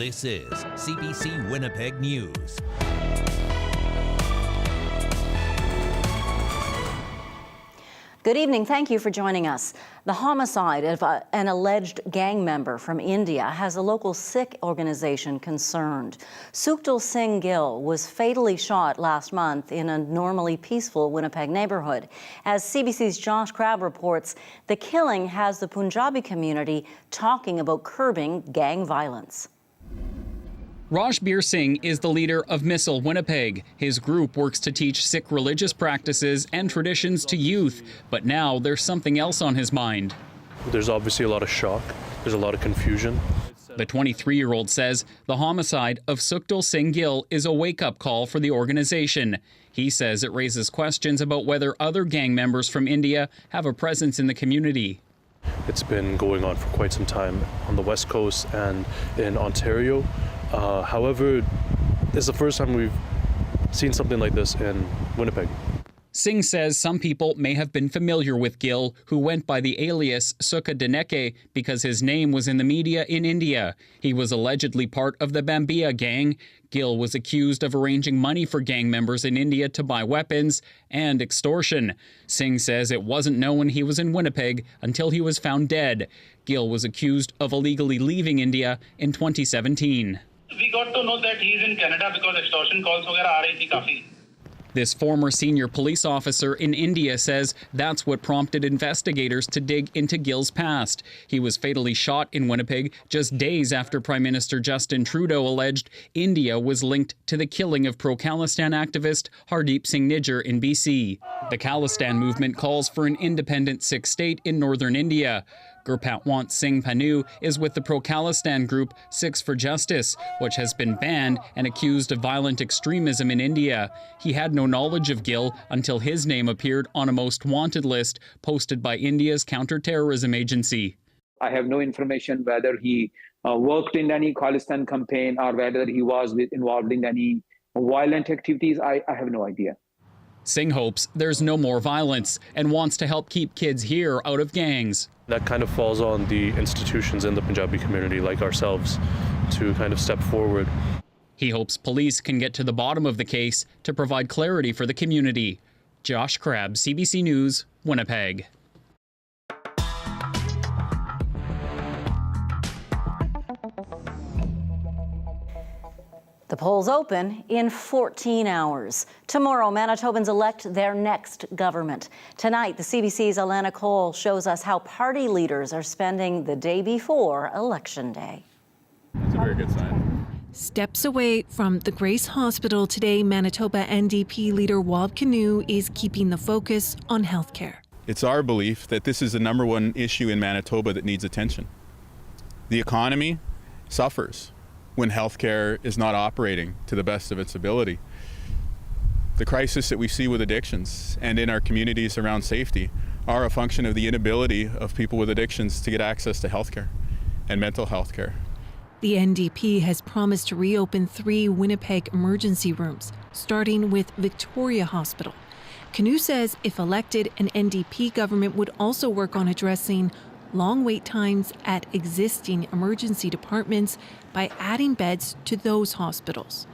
This is CBC Winnipeg News. Good evening. Thank you for joining us. The homicide of an alleged gang member from India has a local Sikh organization concerned. Sukhtal Singh Gill was fatally shot last month in a normally peaceful Winnipeg neighbourhood. As CBC's Josh Crabb reports, the killing has the Punjabi community talking about curbing gang violence. Rajbir Singh is the leader of Missile Winnipeg. His group works to teach Sikh religious practices and traditions to youth, but now there's something else on his mind. There's obviously a lot of shock. There's a lot of confusion. The 23-year-old says the homicide of Sukhtal Singh Gill is a wake-up call for the organization. He says it raises questions about whether other gang members from India have a presence in the community. It's been going on for quite some time on the West Coast and in Ontario. However, this is the first time we've seen something like this in Winnipeg. Singh says some people may have been familiar with Gill, who went by the alias Sukha Dineke because his name was in the media in India. He was allegedly part of the Bambia gang. Gill was accused of arranging money for gang members in India to buy weapons and extortion. Singh says it wasn't known he was in Winnipeg until he was found dead. Gill was accused of illegally leaving India in 2017. We got to know that he's in Canada because extortion calls वगैरह आ रही थी काफी. This former senior police officer in India says that's what prompted investigators to dig into Gill's past. He was fatally shot in Winnipeg just days after Prime Minister Justin Trudeau alleged India was linked to the killing of pro-Khalistan activist Hardeep Singh Nijjar in BC. The Khalistan movement calls for an independent Sikh state in northern India. Gurpatwant Singh Panu is with the pro-Khalistan group Sikhs for Justice, which has been banned and accused of violent extremism in India. He had no knowledge of Gill until his name appeared on a most wanted list posted by India's counter-terrorism agency. I have no information whether he worked in any Khalistan campaign or whether he was involved in any violent activities. I have no idea. Singh hopes there's no more violence and wants to help keep kids here out of gangs. That kind of falls on the institutions in the Punjabi community like ourselves to kind of step forward. He hopes police can get to the bottom of the case to provide clarity for the community. Josh Crabb, CBC News, Winnipeg. The polls open in 14 hours. Tomorrow, Manitobans elect their next government. Tonight, the CBC's Alana Cole shows us how party leaders are spending the day before Election Day. That's a very good sign. Steps away from the Grace Hospital today, Manitoba NDP leader Wab Kinew is keeping the focus on healthcare. It's our belief that this is the #1 issue in Manitoba that needs attention. The economy suffers when healthcare is not operating to the best of its ability. The crisis that we see with addictions and in our communities around safety are a function of the inability of people with addictions to get access to healthcare and mental health care. The NDP has promised to reopen 3 Winnipeg emergency rooms, starting with Victoria Hospital. Kinew says if elected, an NDP government would also work on addressing long wait times at existing emergency departments by adding beds to those hospitals.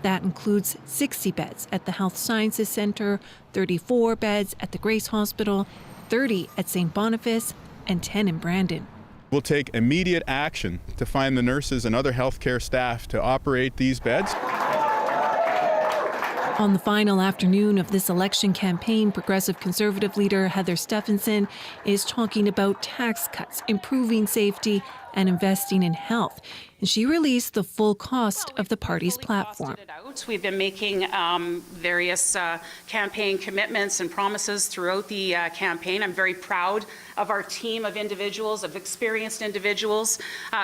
That includes 60 beds at the Health Sciences Centre, 34 beds at the Grace Hospital, 30 at St. Boniface, and 10 in Brandon. We'll take immediate action to find the nurses and other healthcare staff to operate these beds. On the final afternoon of this election campaign, Progressive Conservative leader Heather Stephenson is talking about tax cuts, improving safety, and investing in health. And she released the full cost of the party's platform. We've been making various campaign commitments and promises throughout the campaign. I'm very proud of our team of individuals, of experienced individuals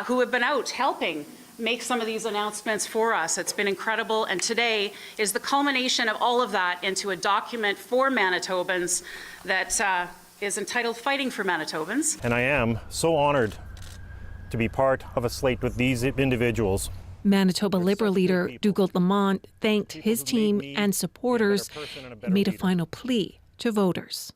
who have been out helping make some of these announcements for us. It's been incredible, and today is the culmination of all of that into a document for Manitobans that is entitled Fighting for Manitobans. And I am so honored to be part of a slate with these individuals. Manitoba Liberal leader Dougal Lamont thanked his team and supporters and made a final plea to voters.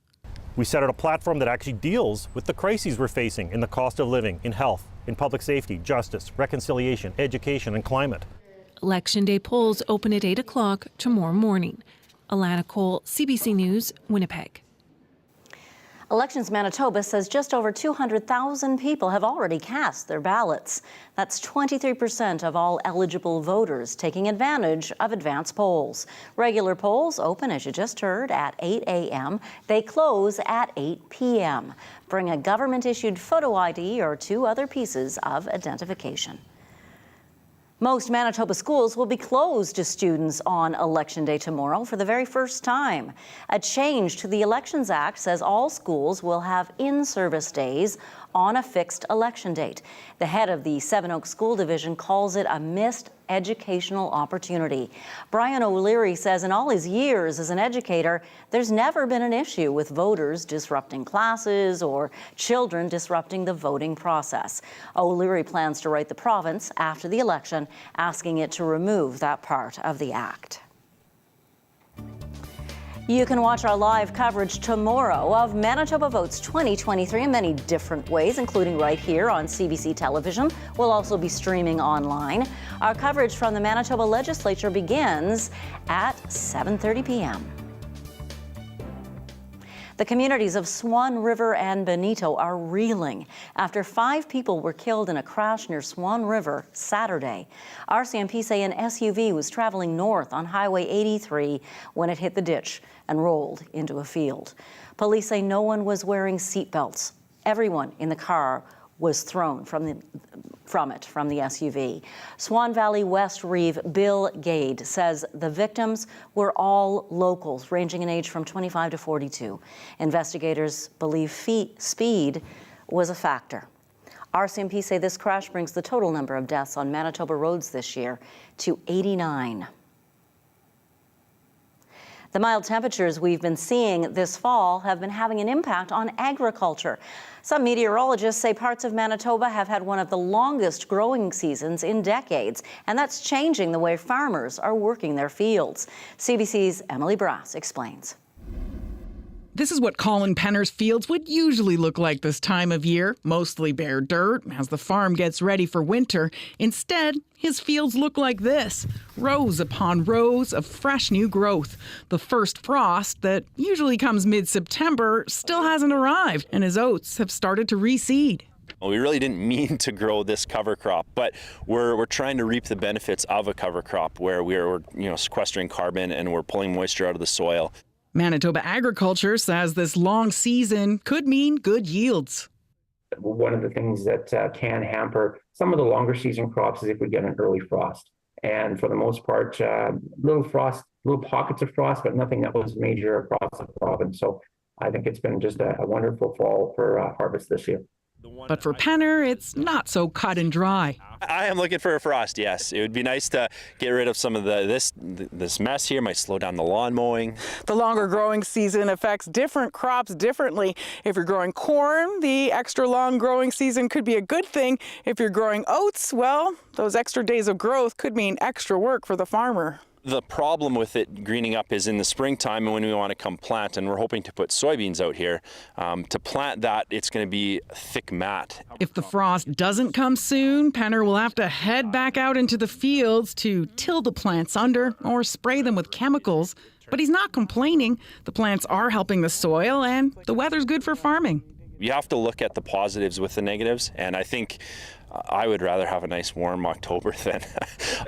We set out a platform that actually deals with the crises we're facing in the cost of living, in health, in public safety, justice, reconciliation, education, and climate. Election Day polls open at 8 o'clock tomorrow morning. Alana Cole, CBC News, Winnipeg. Elections Manitoba says just over 200,000 people have already cast their ballots. That's 23% of all eligible voters taking advantage of advance polls. Regular polls open, as you just heard, at 8 a.m. They close at 8 p.m. Bring a government-issued photo ID or 2 other pieces of identification. Most Manitoba schools will be closed to students on Election Day tomorrow for the very first time. A change to the Elections Act says all schools will have in-service days on a fixed election date. The head of the Seven Oaks School Division calls it a missed educational opportunity. Brian O'Leary says in all his years as an educator, there's never been an issue with voters disrupting classes or children disrupting the voting process. O'Leary plans to write the province after the election, asking it to remove that part of the act. You can watch our live coverage tomorrow of Manitoba Votes 2023 in many different ways, including right here on CBC television. We'll also be streaming online. Our coverage from the Manitoba Legislature begins at 7:30 p.m. The communities of Swan River and Benito are reeling after 5 people were killed in a crash near Swan River Saturday. RCMP say an SUV was traveling north on Highway 83 when it hit the ditch and rolled into a field. Police say no one was wearing seatbelts. Everyone in the car was thrown from the SUV. Swan Valley West Reeve Bill Gade says the victims were all locals, ranging in age from 25 to 42. Investigators believe speed was a factor. RCMP say this crash brings the total number of deaths on Manitoba roads this year to 89. The mild temperatures we've been seeing this fall have been having an impact on agriculture. Some meteorologists say parts of Manitoba have had one of the longest growing seasons in decades, and that's changing the way farmers are working their fields. CBC's Emily Brass explains. This is what Colin Penner's fields would usually look like this time of year, mostly bare dirt as the farm gets ready for winter. Instead, his fields look like this, rows upon rows of fresh new growth. The first frost that usually comes mid-September still hasn't arrived, and his oats have started to reseed. We really didn't mean to grow this cover crop, but we're trying to reap the benefits of a cover crop where we're sequestering carbon and we're pulling moisture out of the soil. Manitoba Agriculture says this long season could mean good yields. One of the things that can hamper some of the longer season crops is if we get an early frost. And for the most part, little pockets of frost, but nothing that was major across the province. So I think it's been just a wonderful fall for harvest this year. But for Penner, it's not so cut and dry. I am looking for a frost, yes. It would be nice to get rid of some of this mess here. Might slow down the lawn mowing. The longer growing season affects different crops differently. If you're growing corn, the extra long growing season could be a good thing. If you're growing oats, well, those extra days of growth could mean extra work for the farmer. The problem with it greening up is in the springtime and when we want to come plant, and we're hoping to put soybeans out here. To plant that, it's going to be thick mat. If the frost doesn't come soon, Penner will have to head back out into the fields to till the plants under or spray them with chemicals. But he's not complaining. The plants are helping the soil and the weather's good for farming. You have to look at the positives with the negatives, and I think I would rather have a nice warm October than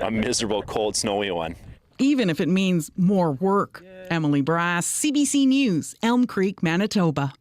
a miserable, cold, snowy one. Even if it means more work. Emily Brass, CBC News, Elm Creek, Manitoba.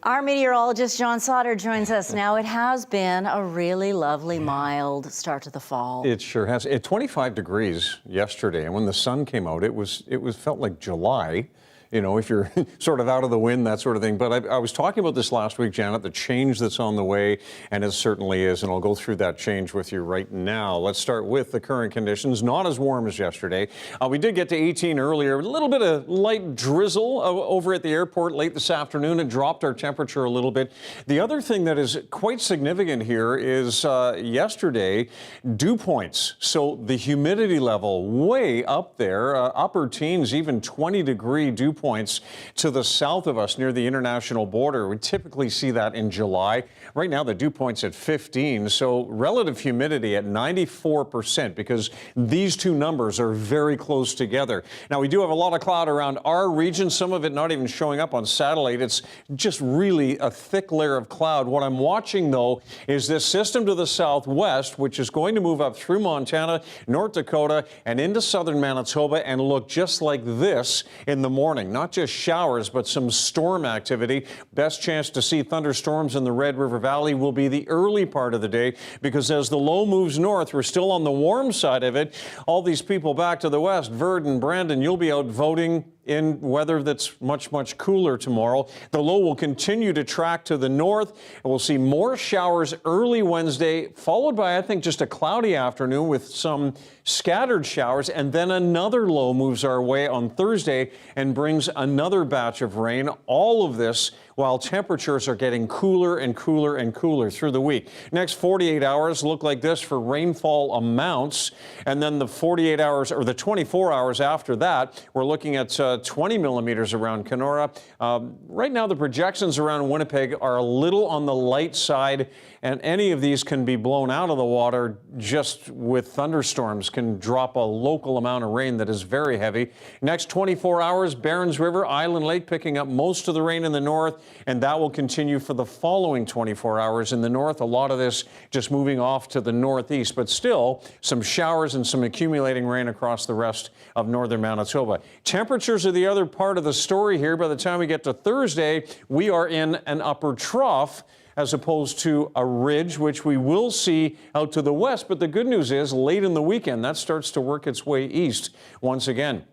Our meteorologist John Sauter joins us now. It has been a really lovely, mild start to the fall. It sure has. At 25 degrees yesterday, and when the sun came out, it felt like July. you know, if you're sort of out of the wind, that sort of thing. But I was talking about this last week, Janet, the change that's on the way, and it certainly is, and I'll go through that change with you right now. Let's start with the current conditions. Not as warm as yesterday. We did get to 18 earlier. A little bit of light drizzle over at the airport late this afternoon. It dropped our temperature a little bit. The other thing that is quite significant here is yesterday, dew points. So the humidity level way up there, upper teens, even 20-degree dew points to the south of us near the international border. We typically see that in July. Right now, the dew point's at 15, so relative humidity at 94% because these two numbers are very close together. Now, we do have a lot of cloud around our region, some of it not even showing up on satellite. It's just really a thick layer of cloud. What I'm watching, though, is this system to the southwest, which is going to move up through Montana, North Dakota, and into southern Manitoba and look just like this in the morning. Not just showers, but some storm activity. Best chance to see thunderstorms in the Red River Valley will be the early part of the day because as the low moves north, we're still on the warm side of it. All these people back to the west, Verdon, Brandon, you'll be out voting in weather that's much, much cooler tomorrow. The low will continue to track to the north, and we'll see more showers early Wednesday, followed by, I think, just a cloudy afternoon with some scattered showers, and then another low moves our way on Thursday and brings another batch of rain. All of this while temperatures are getting cooler and cooler and cooler through the week. Next 48 hours look like this for rainfall amounts, and then the 48 hours or the 24 hours after that, we're looking at 20 millimeters around Kenora. Right now, the projections around Winnipeg are a little on the light side, and any of these can be blown out of the water just with thunderstorms, can drop a local amount of rain that is very heavy. Next 24 hours, Barons River, Island Lake picking up most of the rain in the north, and that will continue for the following 24 hours in the north. A lot of this just moving off to the northeast, but still some showers and some accumulating rain across the rest of northern Manitoba. Temperatures are the other part of the story here. By the time we get to Thursday, we are in an upper trough as opposed to a ridge, which we will see out to the west. But the good news is late in the weekend, that starts to work its way east once again.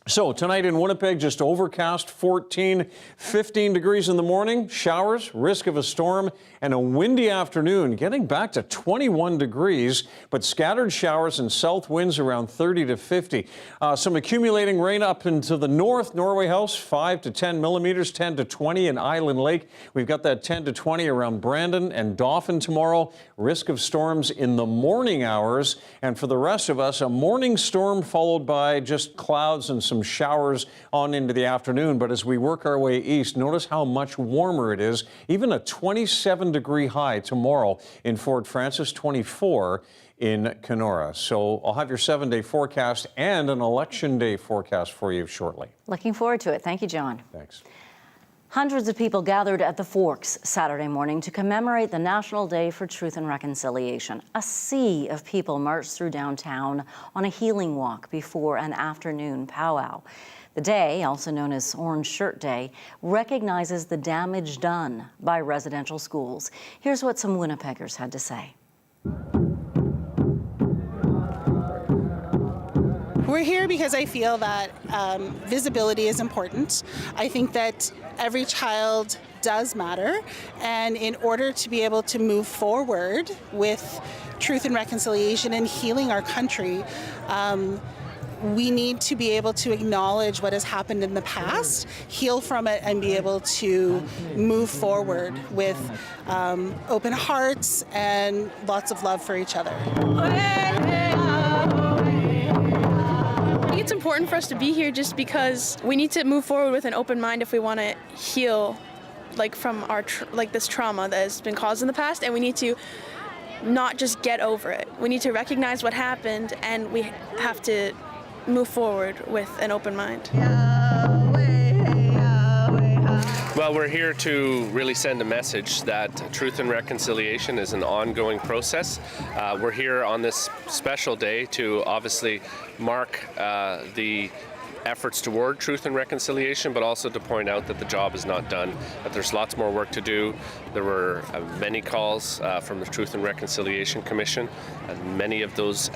So tonight in Winnipeg, just overcast, 14, 15 degrees in the morning, showers, risk of a storm, and a windy afternoon, getting back to 21 degrees, but scattered showers and south winds around 30 to 50. Some accumulating rain up into the north, Norway House, 5 to 10 millimeters, 10 to 20 in Island Lake. We've got that 10 to 20 around Brandon and Dauphin tomorrow. Risk of storms in the morning hours. And for the rest of us, a morning storm followed by just clouds and some showers on into the afternoon. But as we work our way east, notice how much warmer it is. Even a 27-degree high tomorrow in Fort Frances, 24 in Kenora. So I'll have your 7-day forecast and an election day forecast for you shortly. Looking forward to it. Thank you, John. Thanks. Hundreds of people gathered at the Forks Saturday morning to commemorate the National Day for Truth and Reconciliation. A sea of people marched through downtown on a healing walk before an afternoon powwow. The day, also known as Orange Shirt Day, recognizes the damage done by residential schools. Here's what some Winnipeggers had to say. We're here because I feel that visibility is important. I think that every child does matter, and in order to be able to move forward with truth and reconciliation and healing our country, we need to be able to acknowledge what has happened in the past, heal from it, and be able to move forward with open hearts and lots of love for each other. I think it's important for us to be here just because we need to move forward with an open mind if we want to heal from our this trauma that has been caused in the past, and we need to not just get over it. We need to recognize what happened, and we have to move forward with an open mind. Well, we're here to really send a message that truth and reconciliation is an ongoing process. We're here on this special day to obviously mark the efforts toward truth and reconciliation, but also to point out that the job is not done, that there's lots more work to do. There were many calls from the Truth and Reconciliation Commission, and many of those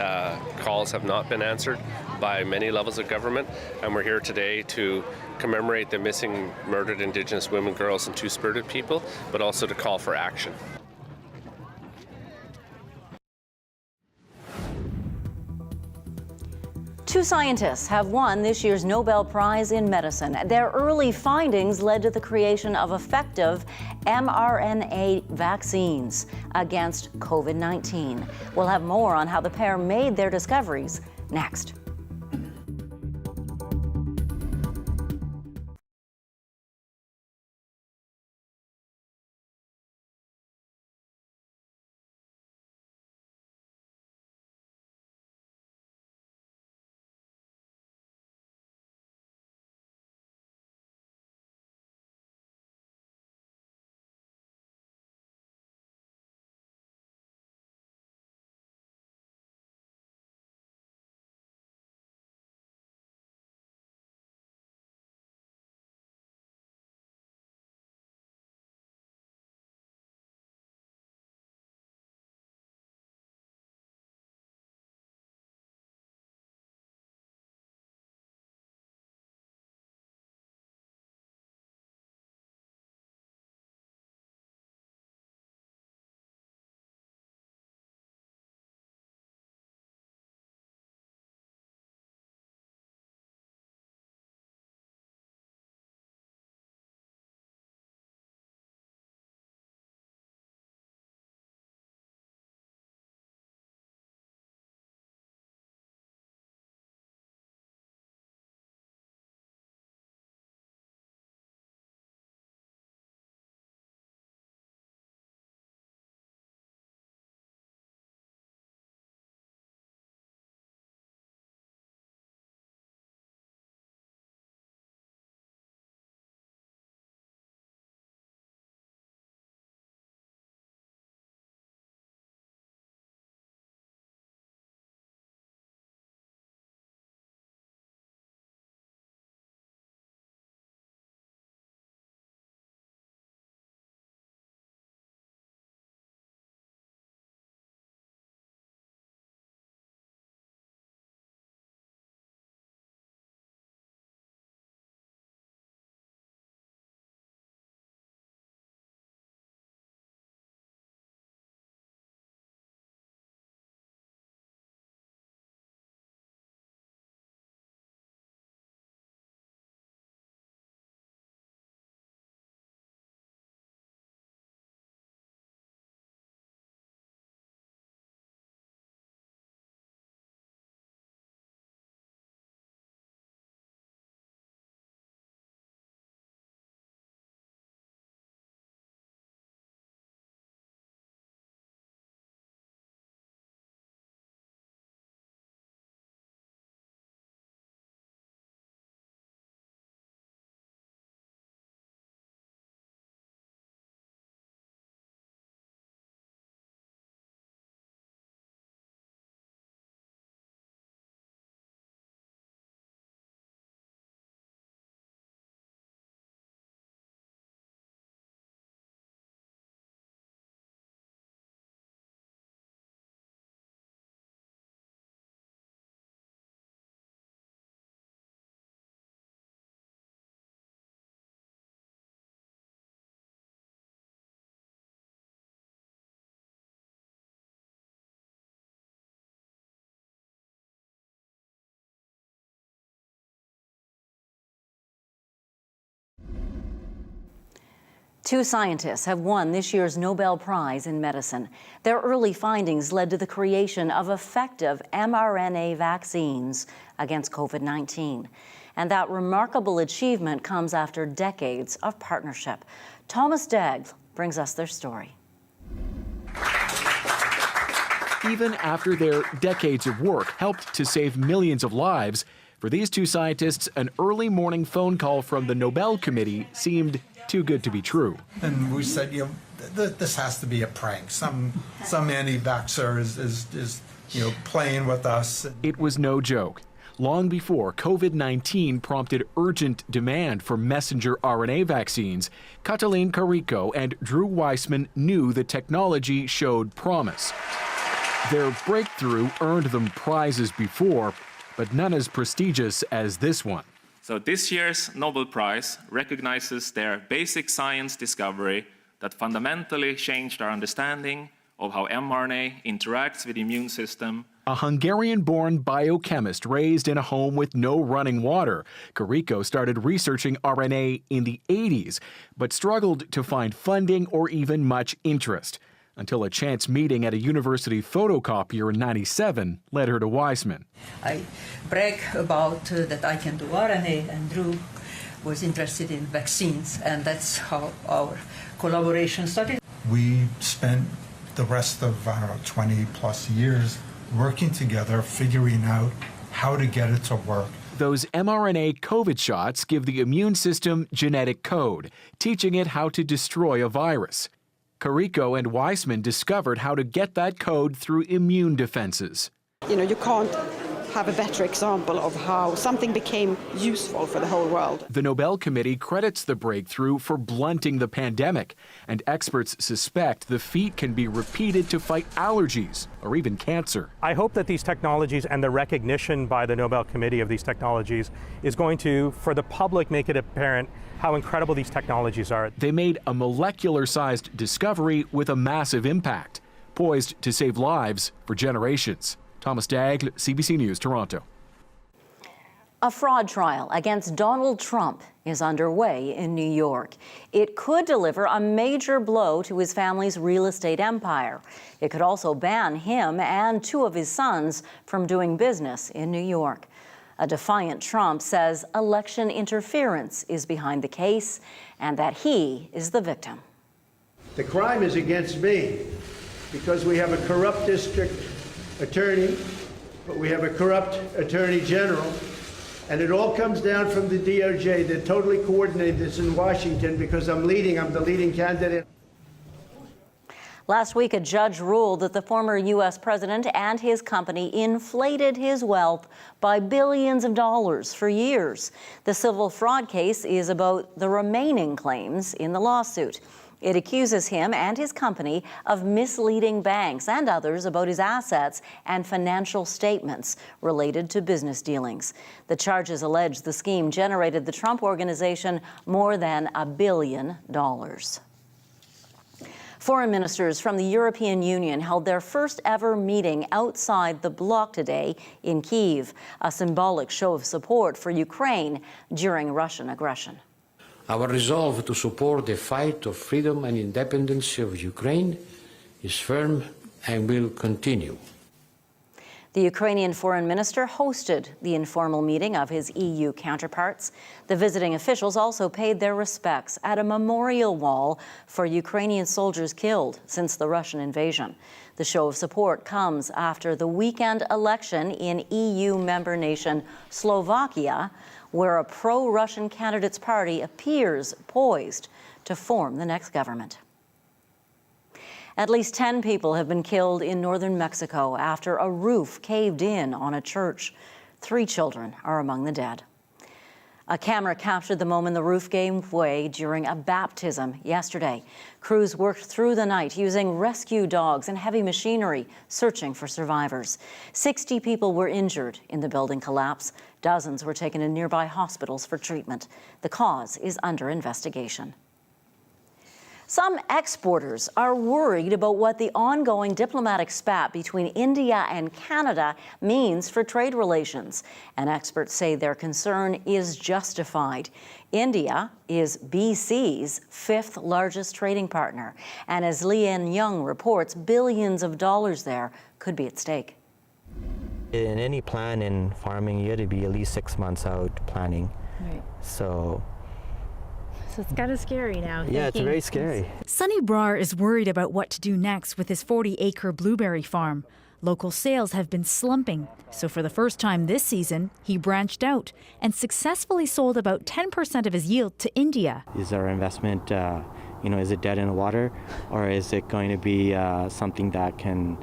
calls have not been answered by many levels of government, and we're here today to commemorate the missing, murdered Indigenous women, girls, and Two-Spirited people, but also to call for action. Two scientists have won this year's Nobel Prize in Medicine. Their early findings led to the creation of effective mRNA vaccines against COVID-19. We'll have more on how the pair made their discoveries next. Two scientists have won this year's Nobel Prize in Medicine. Their early findings led to the creation of effective mRNA vaccines against COVID-19. And that remarkable achievement comes after decades of partnership. Thomas Dagg brings us their story. Even after their decades of work helped to save millions of lives, for these two scientists, an early morning phone call from the Nobel Committee seemed too good to be true. And we said, this has to be a prank. Some anti-vaxxer is playing with us. It was no joke. long before COVID-19 prompted urgent demand for messenger RNA vaccines, Katalin Kariko and Drew Weissman knew the technology showed promise. Their breakthrough earned them prizes before, but none as prestigious as this one. So this year's Nobel Prize recognizes their basic science discovery that fundamentally changed our understanding of how mRNA interacts with the immune system. A Hungarian-born biochemist raised in a home with no running water, Kariko started researching RNA in the 80s, but struggled to find funding or even much interest, until a chance meeting at a university photocopier in '97 led her to Weissman. I brag about that I can do RNA, and Drew was interested in vaccines, and that's how our collaboration started. We spent the rest of, 20 plus years working together, figuring out how to get it to work. Those mRNA COVID shots give the immune system genetic code, teaching it how to destroy a virus. Kariko and Weissman discovered how to get that code through immune defenses. You can't have a better example of how something became useful for the whole world. The Nobel Committee credits the breakthrough for blunting the pandemic, and experts suspect the feat can be repeated to fight allergies or even cancer. I hope that these technologies and the recognition by the Nobel Committee of these technologies is going to, for the public, make it apparent how incredible these technologies are. They made a molecular-sized discovery with a massive impact, poised to save lives for generations. Thomas Daigle, CBC News, Toronto. A fraud trial against Donald Trump is underway in New York. It could deliver a major blow to his family's real estate empire. It could also ban him and two of his sons from doing business in New York. A defiant Trump says election interference is behind the case and that he is the victim. The crime is against me because we have a corrupt district attorney, but we have a corrupt attorney general, and it all comes down from the DOJ. They're totally coordinated this in Washington because I'm the leading candidate. Last week, a judge ruled that the former U.S. president and his company inflated his wealth by billions of dollars for years. The civil fraud case is about the remaining claims in the lawsuit. It accuses him and his company of misleading banks and others about his assets and financial statements related to business dealings. The charges allege the scheme generated the Trump Organization more than $1 billion. Foreign ministers from the European Union held their first ever meeting outside the bloc today in Kiev, a symbolic show of support for Ukraine during Russian aggression. Our resolve to support the fight of freedom and independence of Ukraine is firm and will continue. The Ukrainian foreign minister hosted the informal meeting of his EU counterparts. The visiting officials also paid their respects at a memorial wall for Ukrainian soldiers killed since the Russian invasion. The show of support comes after the weekend election in EU member nation Slovakia, where a pro-Russian candidate's party appears poised to form the next government. At least 10 people have been killed in northern Mexico after a roof caved in on a church. 3 children are among the dead. A camera captured the moment the roof gave way during a baptism yesterday. Crews worked through the night using rescue dogs and heavy machinery, searching for survivors. 60 people were injured in the building collapse. Dozens were taken to nearby hospitals for treatment. The cause is under investigation. Some exporters are worried about what the ongoing diplomatic spat between India and Canada means for trade relations. And experts say their concern is justified. India is BC's 5th largest trading partner. And as Lian Young reports, billions of dollars there could be at stake. In any plan in farming, you have to be at least 6 months out planning. Right. So it's kind of scary now. Yeah, it's very scary. Sonny Brar is worried about what to do next with his 40-acre blueberry farm. Local sales have been slumping, so for the first time this season, he branched out and successfully sold about 10% of his yield to India. Is our investment, is it dead in the water, or is it going to be something that can,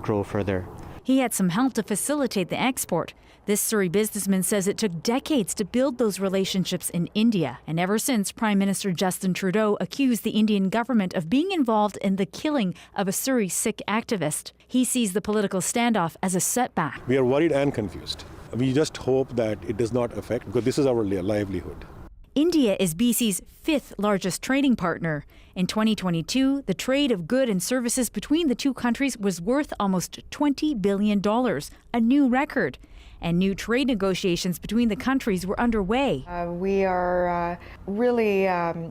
grow further? He had some help to facilitate the export. This Surrey businessman says it took decades to build those relationships in India. And ever since, Prime Minister Justin Trudeau accused the Indian government of being involved in the killing of a Surrey Sikh activist. He sees the political standoff as a setback. We are worried and confused. We just hope that it does not affect, because this is our livelihood. India is BC's fifth largest trading partner. In 2022, the trade of goods and services between the two countries was worth almost $20 billion, a new record. And new trade negotiations between the countries were underway. We are really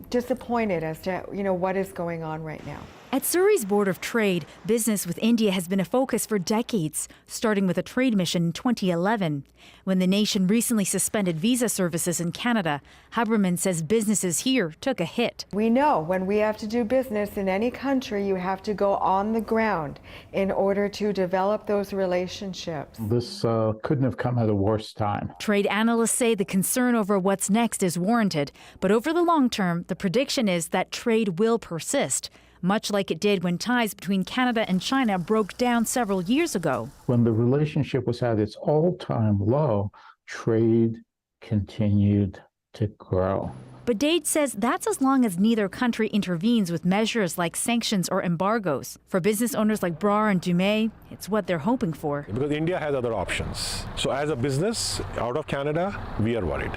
disappointed as to what is going on right now. At Surrey's Board of Trade, business with India has been a focus for decades, starting with a trade mission in 2011. When the nation recently suspended visa services in Canada, Huberman says businesses here took a hit. We know when we have to do business in any country, you have to go on the ground in order to develop those relationships. This couldn't have come at a worse time. Trade analysts say the concern over what's next is warranted, but over the long term, the prediction is that trade will persist, much like it did when ties between Canada and China broke down several years ago. When the relationship was at its all-time low, trade continued to grow. But Dade says that's as long as neither country intervenes with measures like sanctions or embargoes. For business owners like Brar and Dumais, it's what they're hoping for. Because India has other options. So as a business out of Canada, we are worried.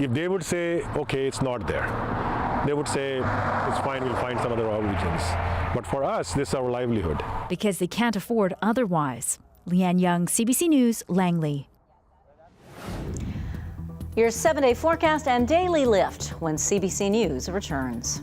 If they would say, okay, it's not there, they would say, it's fine, we'll find some other origins. But for us, this is our livelihood. Because they can't afford otherwise. Leanne Young, CBC News, Langley. Your 7-day forecast and daily lift when CBC News returns.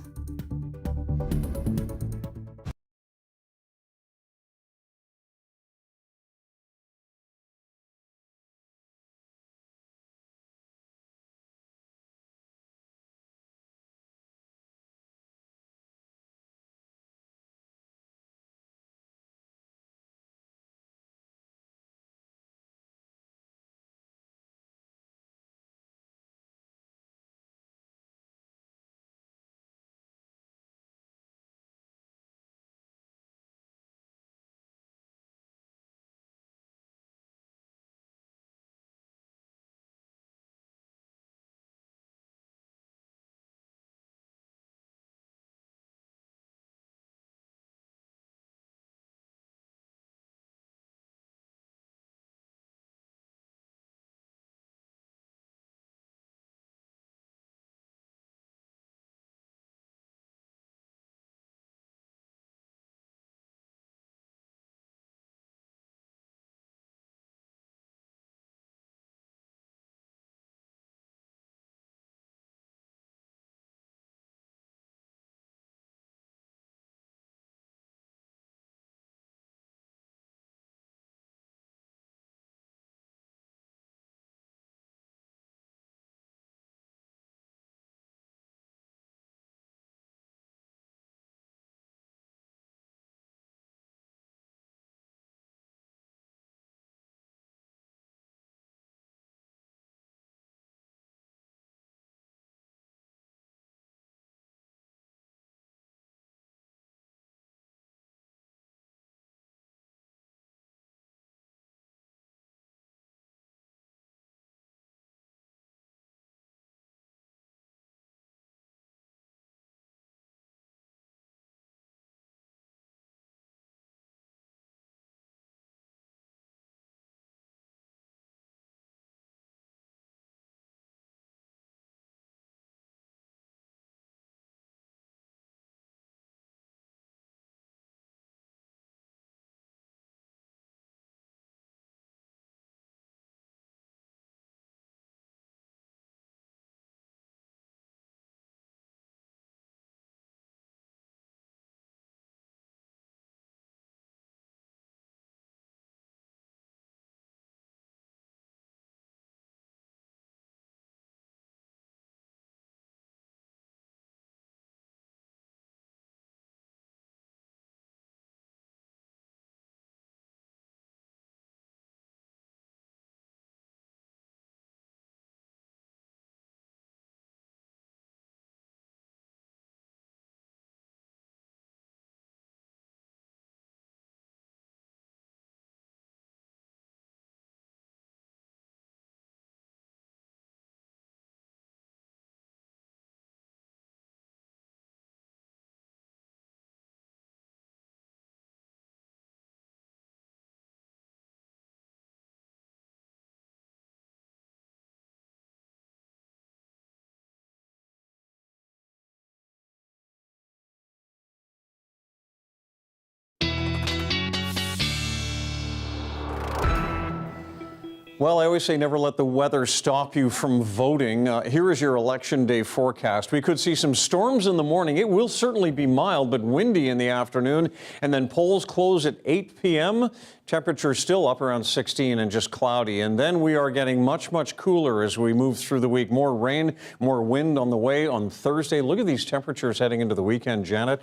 Well, I always say never let the weather stop you from voting. Here is your election day forecast. We could see some storms in the morning. It will certainly be mild, but windy in the afternoon. And then polls close at 8 p.m. Temperature still up around 16 and just cloudy. And then we are getting much, much cooler as we move through the week. More rain, more wind on the way on Thursday. Look at these temperatures heading into the weekend, Janet.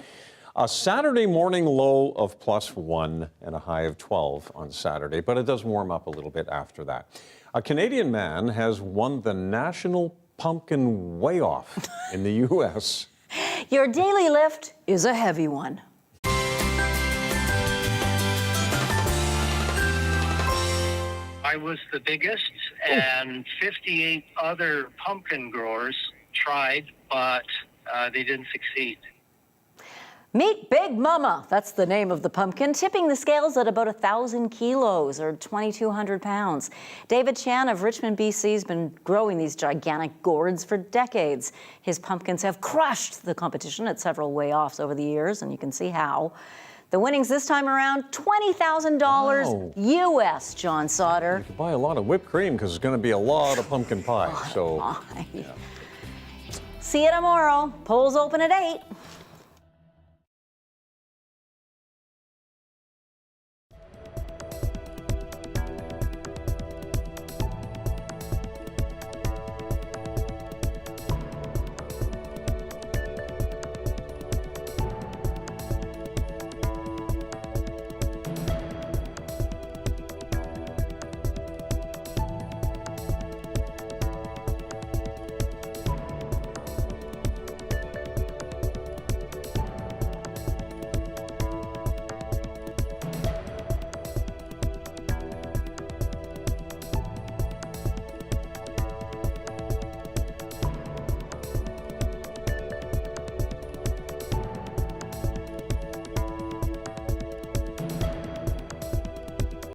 A Saturday morning low of +1 and a high of 12 on Saturday, but it does warm up a little bit after that. A Canadian man has won the National Pumpkin Weigh-Off in the U.S. Your daily lift is a heavy one. I was the biggest, and 58 other pumpkin growers tried, but they didn't succeed. Meet Big Mama, that's the name of the pumpkin, tipping the scales at about 1,000 kilos or 2,200 pounds. David Chan of Richmond, BC has been growing these gigantic gourds for decades. His pumpkins have crushed the competition at several weigh-offs over the years, and you can see how. The winnings this time around, $20,000 US, John Sauter. You can buy a lot of whipped cream because it's going to be a lot of pumpkin pie. See you tomorrow. Polls open at 8.